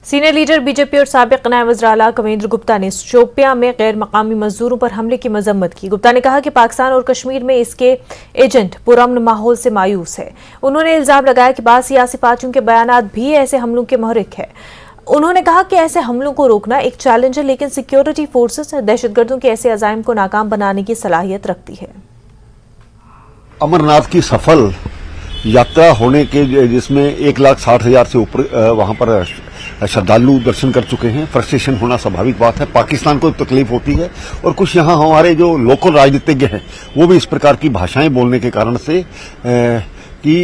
Senior leader BJP और साबिक नायब वज़ीर-ए-आला कविंद्र गुप्ता ने शोपियां में गैर मकामी मजदूरों पर हमले की मजम्मत की। गुप्ता ने कहा कि पाकिस्तान और कश्मीर में इसके एजेंट पुरअमन माहौल से मायूस है। उन्होंने इल्जाम लगाया कि बाद सियासी पार्टियों के बयानात भी ऐसे हमलों के महरिक है। उन्होंने कहा कि ऐसे हमलों को रोकना एक चैलेंज है, लेकिन सिक्योरिटी फोर्सेस दहशतगर्दों के ऐसे अज़ाइम को नाकाम बनाने की सलाहियत रखती है। अमरनाथ की सफल यात्रा होने के जिसमें 1,60,000 से ऊपर वहां पर श्रद्धालु दर्शन कर चुके हैं। फ्रस्ट्रेशन होना स्वाभाविक बात है, पाकिस्तान को तकलीफ होती है और कुछ यहाँ हमारे जो लोकल राजनीतिज्ञ हैं वो भी इस प्रकार की भाषाएं बोलने के कारण से कि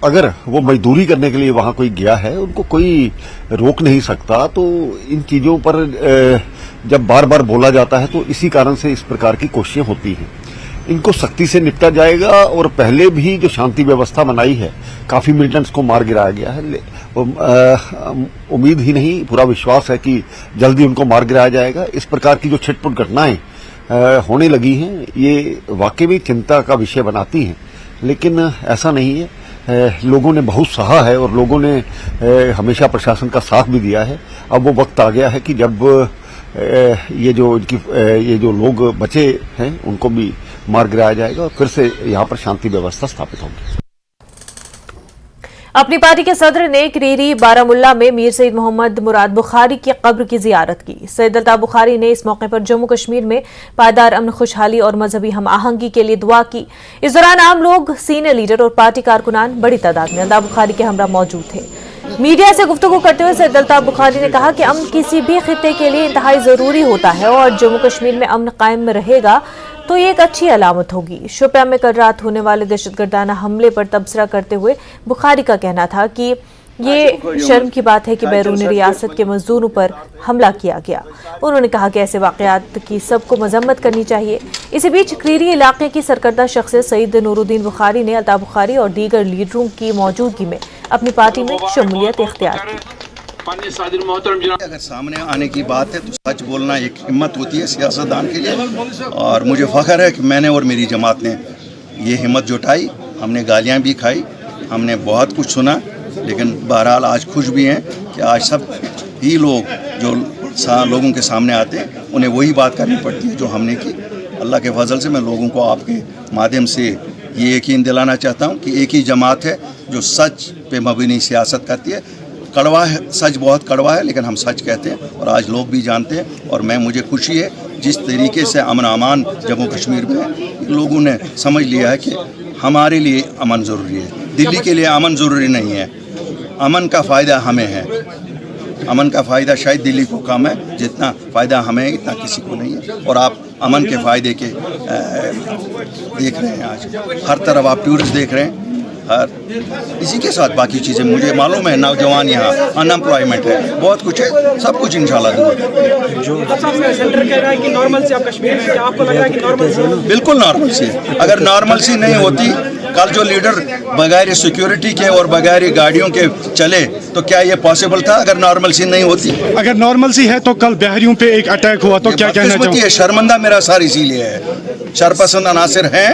अगर वो मजदूरी करने के लिए वहां कोई गया है उनको कोई रोक नहीं सकता। तो इन चीजों पर जब बार बार बोला जाता है तो इसी कारण से इस प्रकार की कोशिशें होती हैं। इनको सख्ती से निपटा जाएगा और पहले भी जो शांति व्यवस्था बनाई है काफी मिलिटेंट्स को मार गिराया गया है। उम्मीद ही नहीं पूरा विश्वास है कि जल्दी उनको मार गिराया जाएगा। इस प्रकार की जो छिटपुट घटनाएं होने लगी हैं ये वाकई में चिंता का विषय बनाती हैं, लेकिन ऐसा नहीं है। लोगों ने बहुत सहा है और लोगों ने हमेशा प्रशासन का साथ भी दिया है। अब वो वक्त आ गया है कि जब ये जो लोग बचे हैं उनको भी मार गिराया जाएगा और फिर से यहाँ पर शांति व्यवस्था स्थापित होगी। अपनी पार्टी के सदर ने क्रीरी बारामुल्ला में मीर सईद मोहम्मद मुराद बुखारी की कब्र की जियारत की। सैयद अल्ताफ बुखारी ने इस मौके पर जम्मू कश्मीर में पायदार अमन, खुशहाली और मजहबी हम आहंगी के लिए दुआ की। इस दौरान आम लोग, सीनियर लीडर और पार्टी कारकुनान बड़ी तादाद में अल्ताफ बुखारी के हमरा मौजूद थे। मीडिया से गुफ्तगू करते हुए सैयद अल्ताफ बुखारी ने कहा कि अमन किसी भी खित्ते के लिए इंतहाई जरूरी होता है और जम्मू कश्मीर में अमन कायम रहेगा तो ये एक अच्छी अलामत होगी। शोपियां में कल रात होने वाले दहशतगर्दाना हमले पर तबसरा करते हुए बुखारी का कहना था कि ये शर्म की बात है कि बैरून रियासत के मजदूरों पर हमला किया गया। उन्होंने कहा कि ऐसे वाकयात की सबको मजम्मत करनी चाहिए। इसी बीच क्रीरी इलाके की सरकर्दा शख्सियत सईद नूरुद्दीन बुखारी ने अल्ताफ बुखारी और दीगर लीडरों की मौजूदगी में अपनी पार्टी में शमूलियत इख्तियार की। अगर सामने आने की बात है तो सच बोलना एक हिम्मत होती है सियासतदान के लिए, और मुझे फख्र है कि मैंने और मेरी जमात ने ये हिम्मत जुटाई। हमने गालियां भी खाई, हमने बहुत कुछ सुना, लेकिन बहरहाल आज खुश भी हैं कि आज सब ही लोग जो लोगों के सामने आते हैं उन्हें वही बात करनी पड़ती है जो हमने की। अल्लाह के फजल से मैं लोगों को आपके माध्यम से ये यकीन दिलाना चाहता हूँ कि एक ही जमात है जो सच पे मबनी सियासत करती है। कड़वा है, सच बहुत कड़वा है, लेकिन हम सच कहते हैं और आज लोग भी जानते हैं। और मुझे खुशी है जिस तरीके से अमन अमान जम्मू कश्मीर में है, लोगों ने समझ लिया है कि हमारे लिए अमन ज़रूरी है, दिल्ली के लिए अमन ज़रूरी नहीं है। अमन का फ़ायदा हमें है, अमन का फ़ायदा शायद दिल्ली को कम है, जितना फ़ायदा हमें है इतना किसी को नहीं है। और आप अमन के फ़ायदे के देख रहे हैं, आज हर तरफ आप टूरिस्ट देख रहे हैं। इसी के साथ बाकी चीज़ें मुझे मालूम है, नौजवान यहाँ अनएम्प्लॉयमेंट है, बहुत कुछ है, सब कुछ इंशाल्लाह दूर। जो सेंटर कह रहा है कि नॉर्मल से आप कश्मीर में, क्या आपको लग रहा है कि नॉर्मल से? बिल्कुल नॉर्मल से। अगर नॉर्मल सी नहीं होती, कल जो लीडर बगैर सिक्योरिटी के और बगैर गाड़ियों के चले तो क्या ये पॉसिबल था? अगर नॉर्मल सी नहीं होती, अगर नॉर्मल सी है तो कल बिहारियों पे एक अटैक हुआ तो क्या कहना चाहिए? शर्मिंदा मेरा सर इसीलिए है, शरपसंद अनासिर हैं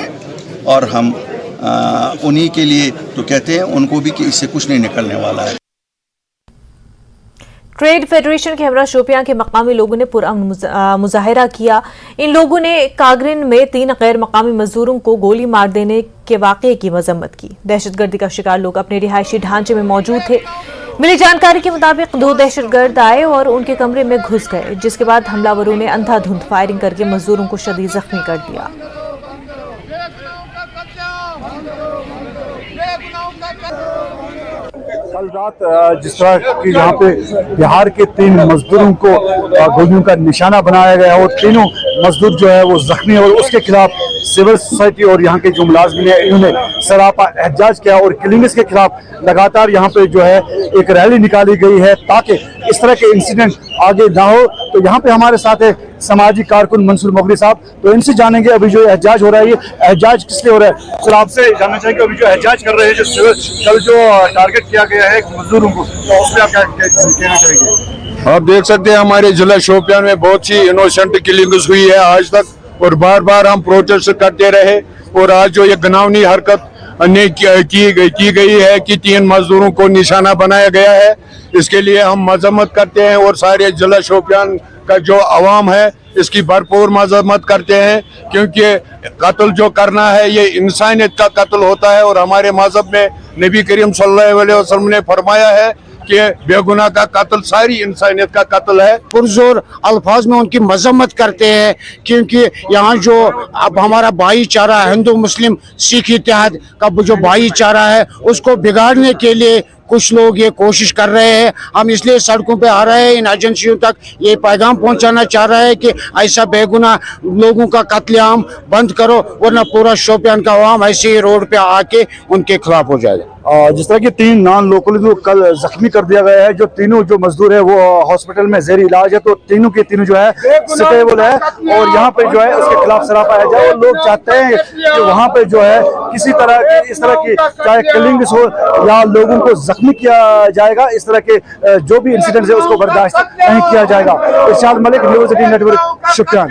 और हम उन्हीं के लिए तो कहते हैं उनको भी कि इससे कुछ नहीं निकलने वाला है। ट्रेड फेडरेशन के हमरा शोपियां के मकामी लोगों ने पुरअमन मुजाहिरा किया। इन लोगों ने कागरिन में 3 गैर मकामी मजदूरों को गोली मार देने के वाक़े की मजम्मत की। दहशतगर्दी का शिकार लोग अपने रिहायशी ढांचे में मौजूद थे। मिली जानकारी के मुताबिक 2 दहशतगर्द आए और उनके कमरे में घुस गए, जिसके बाद हमलावरों ने अंधाधुंध फायरिंग करके मजदूरों को शदीद जख्मी कर दिया। कल रात जिस तरह की यहाँ पे बिहार के 3 मजदूरों को गोलियों का निशाना बनाया गया और तीनों मजदूर जो है वो जख्मी, और उसके खिलाफ सिविल सोसाइटी और यहाँ के जो मुलाजिम हैं इन्होंने सरापा एहतजाज किया और किलिंग्स के खिलाफ लगातार यहाँ पे जो है एक रैली निकाली गई है ताकि इस तरह के इंसिडेंट आगे ना हो। तो यहाँ पे हमारे साथ है समाजी कारकुन मंसूर मोगली साहब, तो इनसे जानेंगे अभी जो एहतजाज हो रहा है ये एहतजाज किस लिए हो रहा है। सर आपसे जानना चाहेंगे अभी जो एहतजाज कर रहे हैं, जो कल जो टारगेट किया गया है मजदूरों को, तो उसमें आप क्या कहना चाहेंगे? आप देख सकते हैं हमारे जिला शोपियान में बहुत सी इनोसेंट किलिंग्स हुई है आज तक, और बार बार हम प्रोटेस्ट करते रहे। और आज जो ये घिनौनी हरकत ने की गई है कि 3 मजदूरों को निशाना बनाया गया है। इसके लिए हम मजम्मत करते हैं और सारे जिला शोपियान का जो अवाम है इसकी भरपूर मजम्मत करते हैं, क्योंकि कत्ल जो करना है ये इंसानियत का कत्ल होता है। और हमारे मजहब में नबी करीम सल्लल्लाहु अलैहि वसल्लम ने फरमाया है कि बेगुनाह का कत्ल सारी इंसानियत का कत्ल है। पुरजोर अल्फाज में उनकी मजम्मत करते हैं, क्योंकि यहाँ जो अब हमारा भाईचारा हिंदू मुस्लिम सिख इत्तेहाद का जो भाईचारा है उसको बिगाड़ने के लिए कुछ लोग ये कोशिश कर रहे हैं। हम इसलिए सड़कों पे आ रहे हैं, इन एजेंसियों तक ये पैगाम पहुंचाना चाह रहे हैं कि ऐसा बेगुनाह लोगों का कत्लेआम बंद करो, वरना पूरा शोपियान का अवाम ऐसे ही रोड पे आके उनके खिलाफ हो जाएगा। जिस तरह की 3 नॉन लोकल को कल जख्मी कर दिया गया है, जो तीनों जो मजदूर है वो हॉस्पिटल में जेर इलाज है, तो तीनों के तीनों जो है स्टेबल है और यहाँ पे जो है उसके खिलाफ सरापा है जाए। और लोग चाहते हैं कि वहाँ पे जो है किसी तरह की इस तरह की चाहे किलिंग्स हो या लोगों को जख्मी किया जाएगा, इस तरह के जो भी इंसिडेंट है उसको बर्दाश्त नहीं किया जाएगा। इरशाद मलिक, न्यूज़ 18 नेटवर्क, शुक्रिया।